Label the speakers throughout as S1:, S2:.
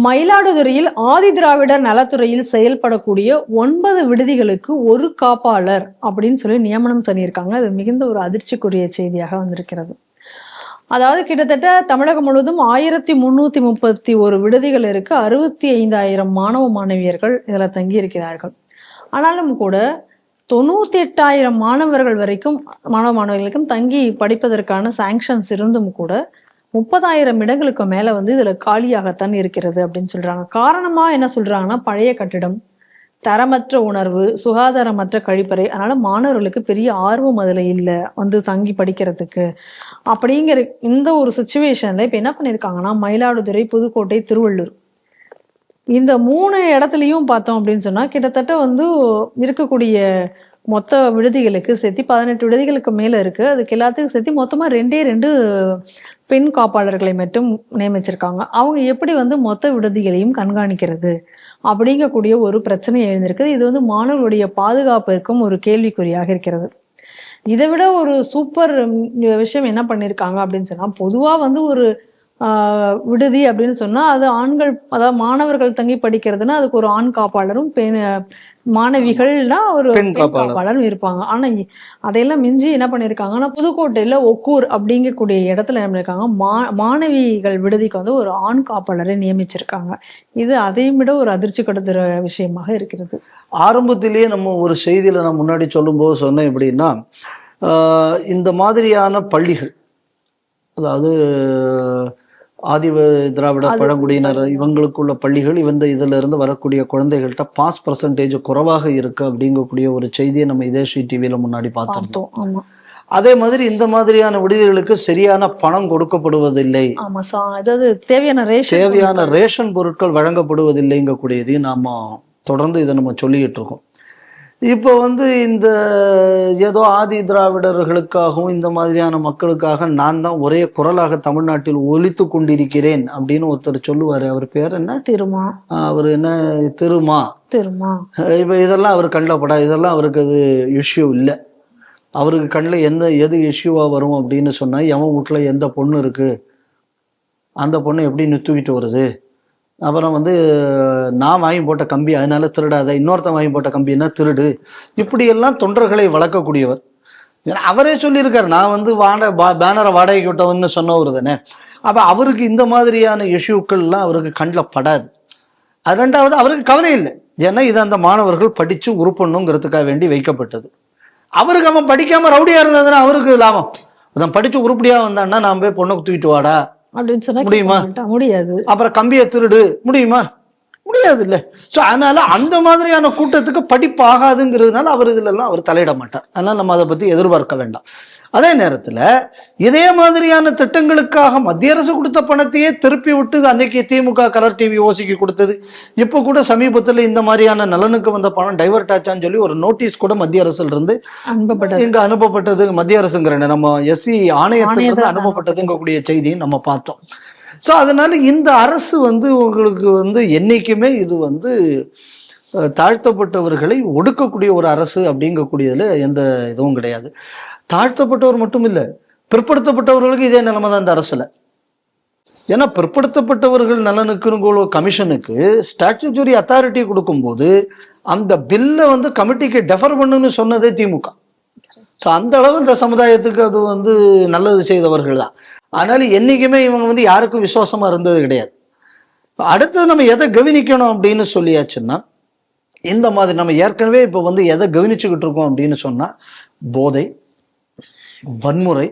S1: மயிலாடுதுறையில் ஆதிதிராவிடர் நலத்துறையில் செயல்படக்கூடிய 9 விடுதிகளுக்கு ஒரு காப்பாளர் அப்படின்னு சொல்லி நியமனம் பண்ணியிருக்காங்க. அது மிகுந்த ஒரு அதிர்ச்சிக்குரிய செய்தியாக வந்திருக்கிறது. அதாவது கிட்டத்தட்ட தமிழகம் முழுவதும் 1331 விடுதிகள் இருக்கு. 65,000 மாணவ மாணவியர்கள் இதுல தங்கி இருக்கிறார்கள். ஆனாலும் கூட 98,000 மாணவர்கள் வரைக்கும் மாணவ மாணவிகளுக்கும் தங்கி படிப்பதற்கான சாங்ஷன்ஸ் இருந்தும் கூட 30,000 இடங்களுக்கு மேல இதுல காலியாகத்தான் இருக்கிறது அப்படின்னு சொல்றாங்க. காரணமா என்ன சொல்றாங்கன்னா, பழைய கட்டிடம், தரமற்ற உணர்வு, சுகாதாரமற்ற கழிப்பறை. அதனால மாணவர்களுக்கு பெரிய ஆர்வம் அதுல இல்லை தங்கி படிக்கிறதுக்கு. அப்படிங்கிற இந்த ஒரு சுச்சுவேஷன்ல இப்ப என்ன பண்ணிருக்காங்கன்னா, மயிலாடுதுறை, புதுக்கோட்டை, திருவள்ளூர் இந்த 3 இடத்துலயும் பார்த்தோம் அப்படின்னு சொன்னா கிட்டத்தட்ட இருக்கக்கூடிய மொத்த விடுதிகளுக்கு சேர்த்து 18 விடுதிகளுக்கு மேல இருக்கு. அதுக்கு எல்லாத்துக்கும் சேர்த்து மொத்தமா 2 பெண் காப்பாளர்களை மட்டும் நியமிச்சிருக்காங்க. அவங்க எப்படி மொத்த விடுதிகளையும் கண்காணிக்கிறது அப்படிங்கக்கூடிய ஒரு பிரச்சனை எழுந்திருக்கு. இது மாணவர்களுடைய பாதுகாப்பிற்கும் ஒரு கேள்விக்குறியாக இருக்கிறது. இதை விட ஒரு சூப்பர் விஷயம் என்ன பண்ணிருக்காங்க அப்படின்னு சொன்னா, பொதுவா ஒரு விடுதி அப்படின்னு சொன்னா அது ஆண்கள், அதாவது மாணவர்கள் தங்கி படிக்கிறதுனா அதுக்கு ஒரு ஆண் காப்பாளரும் மாணவிகள்னா ஒரு பெண் காப்பாளரும் இருப்பாங்க. ஆனா அதையெல்லாம் மிஞ்சி என்ன பண்ணிருக்காங்கன்னா, புதுக்கோட்டையில ஒக்கூர் அப்படிங்கக்கூடிய இடத்துல என்ன பண்ணிருக்காங்க, மாணவிகள் விடுதிக்கு ஒரு ஆண் காப்பாளரை நியமிச்சிருக்காங்க. இது அதையும் விட ஒரு அதிர்ச்சி கொடுக்கிற விஷயமாக இருக்கிறது.
S2: ஆரம்பத்திலேயே நம்ம ஒரு செய்தியில நான் முன்னாடி சொல்லும் போது சொன்னேன் எப்படின்னா, இந்த மாதிரியான பள்ளிகள், அதாவது ஆதி திராவிட பழங்குடியினர் இவங்களுக்குள்ள பள்ளிகள் இதுல இருந்து வரக்கூடிய குழந்தைகள்கிட்ட பாஸ் பர்சன்டேஜ் குறைவாக இருக்கு அப்படிங்கக்கூடிய ஒரு செய்தியை நம்ம இதேஷி டிவியில முன்னாடி பார்த்தோம். அதே மாதிரி இந்த மாதிரியான விடுதிகளுக்கு சரியான பணம் கொடுக்கப்படுவதில்லை, தேவையான ரேஷன் பொருட்கள் வழங்கப்படுவதில்லைங்கக்கூடியதையும் நாம தொடர்ந்து இதை நம்ம சொல்லிக்கிட்டு இருக்கோம். இப்போ இந்த ஏதோ ஆதி திராவிடர்களுக்காகவும் இந்த மாதிரியான மக்களுக்காக நான் தான் ஒரே குரலாக தமிழ்நாட்டில் ஒலித்து கொண்டிருக்கிறேன் அப்படின்னு ஒருத்தர் சொல்லுவாரு. அவர் பேர் என்ன, திருமா, அவர் என்ன திருமா. இப்ப இதெல்லாம் அவர் கண்ணில் படாது, இதெல்லாம் அவருக்கு அது இஷ்யூ இல்லை. அவருக்கு கண்ணில் எது இஷ்யூவா வரும் அப்படின்னு சொன்னா, எவன் வீட்டுல எந்த பொண்ணு இருக்கு, அந்த பொண்ணு எப்படி தூக்கிட்டு வருது, அப்புறம் நான் வாங்கி போட்ட கம்பி அதனால திருடாத, இன்னொருத்தன் வாங்கி போட்ட கம்பின்னா திருடு, இப்படியெல்லாம் தொண்டர்களை வளர்க்கக்கூடியவர். அவரே சொல்லியிருக்காரு, நான் பேனரை வாடகைக்கு விட்டவன்னு சொன்னவர் தானே. அப்ப அவருக்கு இந்த மாதிரியான இஷ்யூக்கள்லாம் அவருக்கு கண்ணில் படாது. அது ரெண்டாவது, அவருக்கு கவலை இல்லை. ஏன்னா இது அந்த மாணவர்கள் படிச்சு உருப்படணுங்கிறதுக்காக வேண்டி வைக்கப்பட்டது. அவருக்கு அவன் படிக்காம ரவுடியா இருந்ததுன்னா அவருக்கு லாபம். அதான் படிச்சு உருப்படியா வந்தான்னா நான் போய் பொண்ணுக்கு தூக்கிட்டு வாடா
S1: அப்படின்னு சொன்னா
S2: முடியுமா?
S1: முடியாது.
S2: அப்புறம் கம்பியை திருடு முடியுமா? முடியாது இல்ல. சோ அதனால அந்த மாதிரியான கூட்டத்துக்கு படிப்பு ஆகாதுங்கிறதுனால அவர் இதுல எல்லாம் அவர் தலையிட மாட்டார். அதனால நம்ம அதை பத்தி எதிர்பார்க்க வேண்டாம். அதே நேரத்துல இதே மாதிரியான திட்டங்களுக்காக மத்திய அரசு கொடுத்த பணத்தையே திருப்பி விட்டு அன்னைக்கு திமுக கலர் டிவி ஓசிக்கு கொடுத்தது. இப்ப கூட சமீபத்துல இந்த மாதிரியான நலனுக்கு வந்த பணம் டைவர்ட் ஆச்சான்னு சொல்லி ஒரு நோட்டீஸ் கூட மத்திய அரசுல இருந்து இங்க அனுப்பப்பட்டது. மத்திய அரசுங்கிற நம்ம எஸ்சி ஆணையத்துல இருந்து அனுப்பப்பட்டதுங்கக்கூடிய செய்தியும் நம்ம பார்த்தோம். ஸோ அதனால இந்த அரசு உங்களுக்கு என்னைக்குமே இது தாழ்த்தப்பட்டவர்களை ஒடுக்கக்கூடிய ஒரு அரசு அப்படிங்கக்கூடியதுல எந்த இதுவும் கிடையாது. தாழ்த்தப்பட்டவர் மட்டும் இல்லை, பிற்படுத்தப்பட்டவர்களுக்கு இதே நிலைமை தான் இந்த அரசுல. ஏன்னா பிற்படுத்தப்பட்டவர்கள் நலனுக்கு கமிஷனுக்கு ஸ்டாட்யூட்டரி அத்தாரிட்டி கொடுக்கும்போது அந்த பில்லை கமிட்டிக்கு டெஃபர் பண்ணுன்னு சொன்னதே திமுக. ஸோ அந்த அளவு இந்த சமுதாயத்துக்கு அது நல்லது செய்தவர்கள் தான். அதனால என்னைக்குமே இவங்க யாருக்கும் விசுவாசமா இருந்தது கிடையாது. அடுத்தது நம்ம எதை கவனிக்கணும் அப்படின்னு சொல்லியாச்சுன்னா, இந்த மாதிரி நம்ம ஏற்கனவே இப்போ எதை கவனிச்சுக்கிட்டு இருக்கோம் அப்படின்னு சொன்னா, போதை, வன்முறை,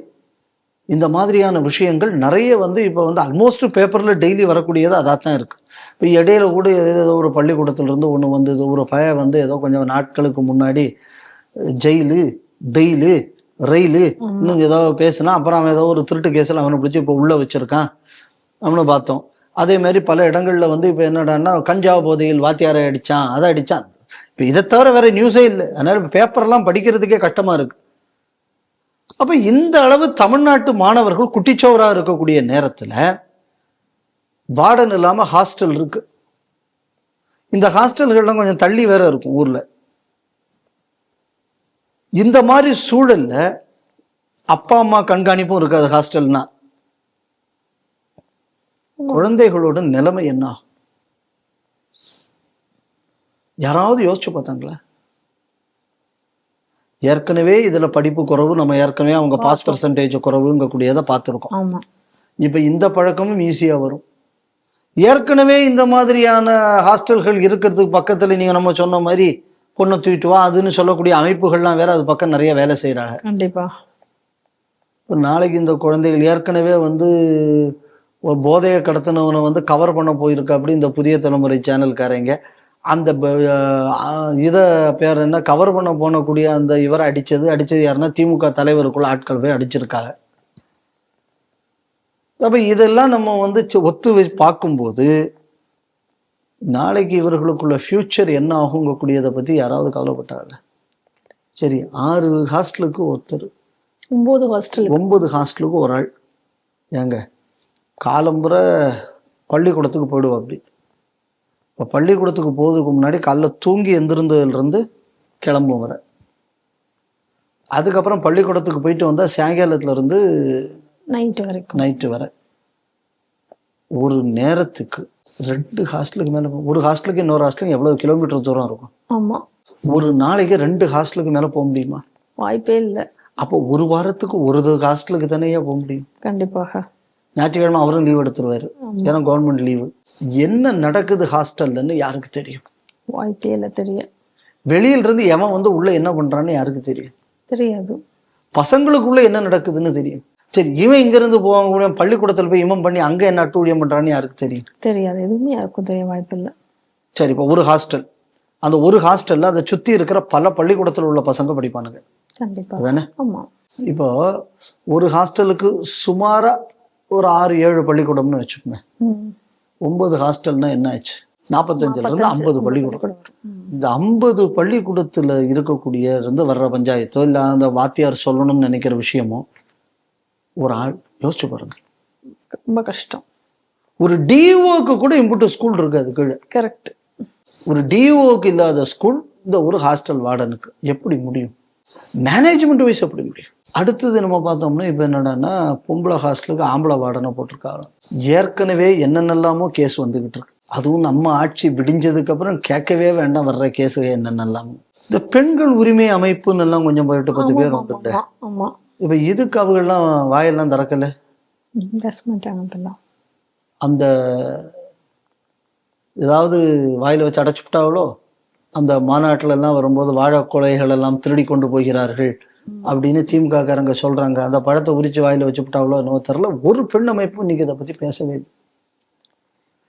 S2: இந்த மாதிரியான விஷயங்கள் நிறைய இப்போ ஆல்மோஸ்ட் பேப்பர்ல டெய்லி வரக்கூடியது அதான் இருக்கு. இப்போ இடையில கூட ஏதோ ஒரு பள்ளிக்கூடத்துல இருந்து ஒன்று வந்தது. ஒரு பையன் ஏதோ கொஞ்சம் நாட்களுக்கு முன்னாடி ஜெயிலு, பெயிலு, ரயிலு இன்னும் ஏதோ பேசினா, அப்புறம் அவன் ஏதோ ஒரு திருட்டு கேஸில் அவனை பிடிச்சி இப்போ உள்ள வச்சிருக்கான் அவனு பார்த்தோம். அதே மாதிரி பல இடங்கள்ல இப்போ என்னடான்னா, கஞ்சா போதையில் வாத்தியாரை அடிச்சான், அதை அடிச்சான். இப்போ இதை தவிர வேற நியூஸே இல்லை. அதனால பேப்பர்லாம் படிக்கிறதுக்கே கஷ்டமா இருக்கு. அப்ப இந்த அளவு தமிழ்நாட்டு மாணவர்கள் குட்டிச்சோரா இருக்கக்கூடிய நேரத்துல வார்டன் இல்லாம ஹாஸ்டல் இருக்கு. இந்த ஹாஸ்டல்கள்லாம் கொஞ்சம் தள்ளி வேற இருக்கும் ஊர்ல. இந்த மாதிரி சூழல்ல அப்பா அம்மா கண்காணிப்பும் இருக்காது ஹாஸ்டல்னா, குழந்தைகளோட நிலைமை என்ன? யாராவது யோசிச்சு பார்த்தாங்களா? ஏற்கனவே இதுல படிப்பு குறைவு, நம்ம ஏற்கனவே அவங்க பாஸ் பெர்சன்டேஜ் குறைவுங்கக்கூடியதை பார்த்துருக்கோம்.
S1: ஆமா.
S2: இப்ப இந்த பழக்கமும் ஈஸியா வரும். ஏற்கனவே இந்த மாதிரியான ஹாஸ்டல்கள் இருக்கிறதுக்கு பக்கத்துல நீங்க நம்ம சொன்ன மாதிரி பொண்ணை தூக்கிட்டு வா அதுன்னு சொல்லக்கூடிய அமைப்புகள்லாம் வேற அது பக்கம் நிறைய வேலை செய்யறாங்க.
S1: கண்டிப்பா.
S2: நாளைக்கு இந்த குழந்தைகள் ஏற்கனவே ஒரு போதையை கடத்தினவனை கவர் பண்ண போயிருக்கு அப்படி இந்த புதிய தலைமுறை சேனல்காரங்க அந்த இதை பேர் என்ன கவர் பண்ண போனக்கூடிய அந்த இவரை அடிச்சது யாருன்னா திமுக தலைவருக்குள்ள ஆட்கள் போய் அடிச்சிருக்காங்க. அப்ப இதெல்லாம் நம்ம ஒத்து வச்சு பார்க்கும்போது நாளைக்கு இவர்களுக்குள்ள ஃபியூச்சர் என்ன ஆகுங்கக்கூடியதை பத்தி யாராவது கவலைப்பட்டாங்க? சரி, 6 ஹாஸ்டலுக்கு ஒருத்தர், 9 ஹாஸ்டலுக்கு ஒரு ஆள். ஏங்க காலம்புற பள்ளிக்கூடத்துக்கு போயிடுவோம். அப்படி இப்போ பள்ளிக்கூடத்துக்கு போகிறதுக்கு முன்னாடி காலைல தூங்கி எந்திருந்ததுலேருந்து கிளம்பும் வர, அதுக்கப்புறம் பள்ளிக்கூடத்துக்கு போயிட்டு வந்தால் சாயங்காலத்துலேருந்து நைட்டு வர ஒரு நேரத்துக்கு 2 ஹாஸ்டலுக்கு மேலே, ஒரு ஹாஸ்டலுக்கு இன்னொரு ஹாஸ்டலுக்கு எவ்வளவு கிலோமீட்டர் தூரம் இருக்கும்?
S1: ஆமா.
S2: ஒரு நாளைக்கு 2 ஹாஸ்டலுக்கு மேலே போக முடியுமா?
S1: வாய்ப்பே இல்லை.
S2: அப்போ ஒரு வாரத்துக்கு ஒரு ஹாஸ்டலுக்கு தானே போக முடியும்?
S1: கண்டிப்பாக.
S2: ஞாயிற்றுக்கிழமை அவரும் லீவ் எடுத்துருவாரு, ஏன்னா கவர்மெண்ட் லீவு. என்ன நடக்குது ஹாஸ்டல்லன்னு யாருக்கு தெரியும்?
S1: வாய்ப்பே இல்லை தெரிய.
S2: வெளியில இருந்து எவன் உள்ள என்ன பண்றான்னு யாருக்கு தெரியும்?
S1: தெரியாது.
S2: பசங்களுக்குள்ள என்ன நடக்குதுன்னு தெரியும். சரி, இவன் இங்க இருந்து போவாங்க பள்ளிக்கூடத்துல போய் இவன் பண்ணி அங்க என்ன அட்டூழியம் பண்றான்னு யாருக்கு தெரியும்?
S1: தெரியாது. எதுவுமே யாருக்கும் தெரிய வாய்ப்பு இல்லை. சரி,
S2: இப்போ ஒரு ஹாஸ்டல், அந்த ஒரு ஹாஸ்டல்ல அதை சுத்தி இருக்கிற பல பள்ளிக்கூடத்துல உள்ள பசங்க படிப்பானுங்க.
S1: கண்டிப்பா
S2: தானே?
S1: ஆமா.
S2: இப்போ ஒரு ஹாஸ்டலுக்கு சுமாரா ஒரு 6-7 பள்ளிக்கூடம்னு வச்சுக்கோங்க. 9 ஹாஸ்டல்னா என்ன ஆச்சு? 45ல இருந்து 50 பள்ளிக்கூடம். இந்த 50 பள்ளிக்கூடத்துல இருக்கக்கூடிய வர்ற பஞ்சாயத்தோ இல்ல அந்த வாத்தியார் சொல்லணும்னு நினைக்கிற விஷயமோ ஒரு ஆள் யோசிச்சு பாருங்க.
S1: ரொம்ப கஷ்டம்.
S2: ஒரு டிஓக்கு கூட இம்புட்டு ஸ்கூல் இருக்கு அது கீழே.
S1: கரெக்ட்.
S2: ஒரு டிஓக்கு இல்லாத ஸ்கூல் இந்த ஒரு ஹாஸ்டல் வார்டனுக்கு எப்படி முடியும்? மேனேஜ்மெண்ட் வைஸ் எப்படி முடியும்? அடுத்தது நம்ம பார்த்தோம்னா இப்ப என்னடான்னா பொம்பளை ஹாஸ்டலுக்கு ஆம்பளை வார்டனை போட்டிருக்காங்க. ஏற்கனவே என்னென்னலாமோ கேஸ் வந்துகிட்டு இருக்கு. அதுவும் நம்ம ஆட்சி விடிஞ்சதுக்கு அப்புறம் கேட்கவே வேண்டாம் வர்ற கேஸு என்னென்னலாமோ. இந்த பெண்கள் உரிமை அமைப்புன்னு எல்லாம் கொஞ்சம் 8-10 பேர் வந்துட்டு இப்ப இதுக்கு அவங்கெல்லாம் வாயெல்லாம் திறக்கல. அந்த ஏதாவது வாயில வச்சு அடைச்சுட்டாவளோ? அந்த மாநாட்டுல எல்லாம் வரும்போது வாழை கொலைகள் எல்லாம் திருடி கொண்டு போகிறார்கள் அப்படின்னு திமுக காரங்க சொல்றாங்க. அந்த பழத்தை உரிச்சு வாயில வச்சுட்டாவளோ என்னவோ தெரியல. ஒரு பெண் அமைப்பு இன்னைக்கு இதை பத்தி பேசவே இல்லை.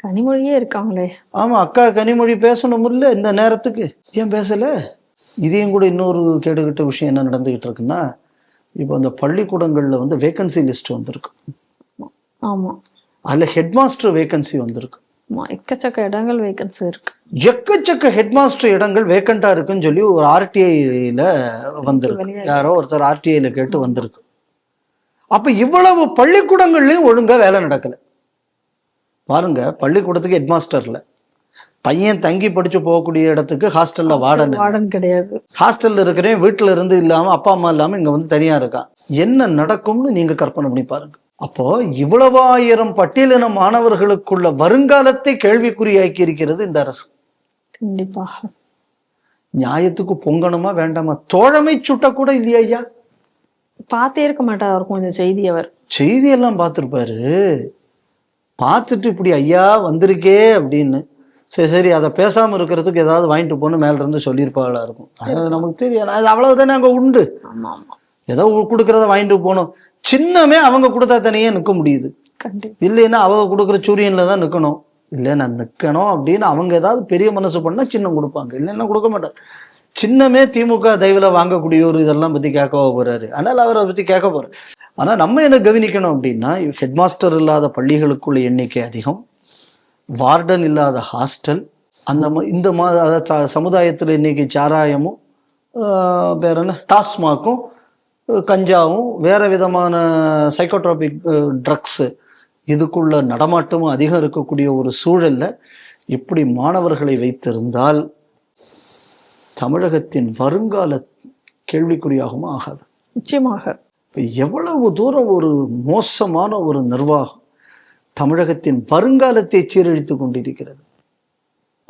S1: கனிமொழியே இருக்காங்களே.
S2: ஆமா, அக்கா கனிமொழி பேசணும் இல்ல இந்த நேரத்துக்கு, ஏன் பேசல? இதையும் கூட இன்னொரு கேடுகிட்ட விஷயம் என்ன நடந்துகிட்டு இருக்குன்னா, இப்போ அந்த பள்ளிக்கூடங்கள்ல வேகன்சி லிஸ்ட் வந்திருக்கு.
S1: ஆமா,
S2: அதுல ஹெட் மாஸ்டர் வேகன்சி வந்திருக்கு.
S1: எக்கச்சக்க இடங்கள் வேகன்சி இருக்கு.
S2: எக்கச்சக்க ஹெட் மாஸ்டர் இடங்கள் வேக்கண்டா இருக்குன்னு சொல்லி ஒரு ஆர்டிஐல வந்திருக்கு. யாரோ ஒருத்தர் ஆர்டிஐல கேட்டு வந்திருக்கு. அப்ப இவ்வளவு பள்ளிக்கூடங்கள்லயும் ஒழுங்கா வேலை நடக்கல பாருங்க. பள்ளிக்கூடத்துக்கு ஹெட் மாஸ்டர்ல, பையன் தங்கி படிச்சு போகக்கூடிய இடத்துக்கு ஹாஸ்டல்ல வார்டன்
S1: கிடையாது.
S2: ஹாஸ்டல்ல இருக்கிறேன் வீட்டுல இருந்து இல்லாம அப்பா அம்மா இல்லாம இங்க தனியா இருக்கான். என்ன நடக்கும்னு நீங்க கற்பனை பண்ணி பாருங்க. அப்போ இவ்வளவு 1000 பட்டியலின மாணவர்களுக்குள்ள வருங்காலத்தை கேள்விக்குறியாக்கி இருக்கிறது இந்த அரசு.
S1: கண்டிப்பாக.
S2: நியாயத்துக்கு பொங்கணுமா வேண்டாமா? தோழமை சுட்ட கூட இல்லையா ஐயா?
S1: பார்த்தே இருக்க மாட்டார் இருக்கும் இந்த செய்தி. அவர்
S2: செய்தியெல்லாம் பார்த்துருப்பாரு. பார்த்துட்டு இப்படி ஐயா வந்திருக்கே அப்படின்னு சரி அதை பேசாம இருக்கிறதுக்கு ஏதாவது வாங்கிட்டு போன்னு மேல இருந்து சொல்லியிருப்பாங்களா இருக்கும். அது நமக்கு தெரியும். அது அவ்வளவுதானே அங்க உண்டு. ஏதோ கொடுக்கறத வாங்கிட்டு போகணும். சின்னமே அவங்க கொடுத்தா தனியே நிற்க முடியுது. இல்லைன்னா அவங்க கொடுக்குற சூரியன்ல தான் நிற்கணும். இல்லை நான் நிற்கணும் அப்படின்னு அவங்க ஏதாவது பெரிய மனசு பண்ணா சின்னம் கொடுப்பாங்க, இல்லைன்னா கொடுக்க மாட்டாங்க. சின்னமே திமுக தயவுல வாங்கக்கூடிய ஒரு இதெல்லாம் பத்தி கேட்க போறாரு. அதனால அவரை பத்தி கேட்க போறாரு. ஆனா நம்ம என்ன கவனிக்கணும் அப்படின்னா, ஹெட் மாஸ்டர் இல்லாத பள்ளிகளுக்குள்ள எண்ணிக்கை அதிகம், வார்டன் இல்லாத ஹாஸ்டல், இந்த சமுதாயத்துல இன்னைக்கு சாராயமும் வேற என்ன டாஸ்மாக்கும் கஞ்சாவும் வேற விதமான சைக்கோட்ராபிக் ட்ரக்ஸு இதுக்குள்ள நடமாட்டமும் அதிகம் இருக்கக்கூடிய ஒரு சூழல்ல இப்படி மாணவர்களை வைத்திருந்தால் தமிழகத்தின் வருங்கால கேள்விக்குறியாகவும் ஆகாது.
S1: நிச்சயமாக.
S2: எவ்வளவு தூரம் ஒரு மோசமான ஒரு நிர்வாகம் தமிழகத்தின் வருங்காலத்தை சீரழித்துக் கொண்டிருக்கிறது.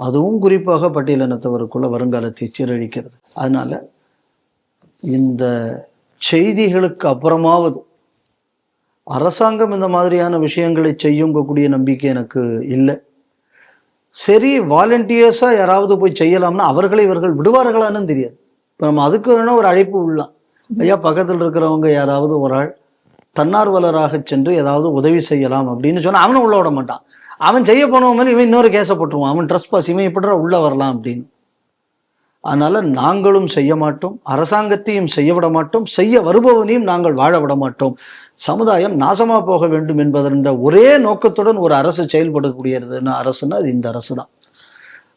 S2: அதுவும் குறிப்பாக பட்டியலினத்தவருக்குள்ள வருங்காலத்தை சீரழிக்கிறது. அதனால இந்த செய்திகளுக்கு அப்புறமாவது அரசாங்கம் இந்த மாதிரியான விஷயங்களை செய்யுங்கக்கூடிய நம்பிக்கை எனக்கு இல்லை. சரி, வாலண்டியர்ஸா யாராவது போய் செய்யலாம்னா அவர்களை இவர்கள் விடுவார்களான்னு தெரியாது. இப்போ நம்ம அதுக்கு வேணா ஒரு அழைப்பு விடலாம். ஐயா, பக்கத்தில் இருக்கிறவங்க யாராவது ஒரு ஆள் தன்னார்வலராக சென்று ஏதாவது உதவி செய்யலாம் அப்படின்னு சொன்னா அவனை உள்ள விட மாட்டான். அவன் செய்ய போனவன் மேலே இவன் இன்னொரு கேஸை போட்டுருவான். அவன் ட்ரெஸ் பாஸ், இவன் எப்படிடா உள்ள வரலாம் அப்படின்னு. அதனால நாங்களும் செய்ய மாட்டோம், அரசாங்கத்தையும் செய்ய விட மாட்டோம், செய்ய வருபவனையும் நாங்கள் வாழ விட மாட்டோம். சமுதாயம் நாசமா போக வேண்டும் என்பதென்ற ஒரே நோக்கத்துடன் ஒரு அரசு செயல்படக்கூடியதுன்னா அரசுன்னா அது இந்த அரசு தான்.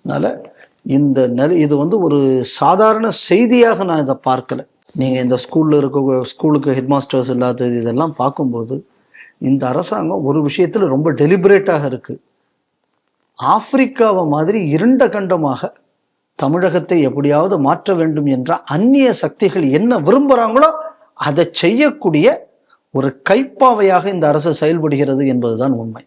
S2: அதனால இது ஒரு சாதாரண செய்தியாக நான் இதை பார்க்கல. நீங்க இந்த ஸ்கூலுக்கு ஹெட் மாஸ்டர்ஸ் இல்லாதது இதெல்லாம் பார்க்கும்போது இந்த அரசாங்கம் ஒரு விஷயத்துல ரொம்ப டெலிபரேட்டாக இருக்கு. ஆப்பிரிக்காவை மாதிரி இருண்ட கண்டமாக தமிழகத்தை எப்படியாவது மாற்ற வேண்டும் என்ற அந்நிய சக்திகள் என்ன விரும்புகிறாங்களோ அதை செய்யக்கூடிய ஒரு கைப்பாவையாக இந்த அரசு செயல்படுகிறது என்பதுதான் உண்மை.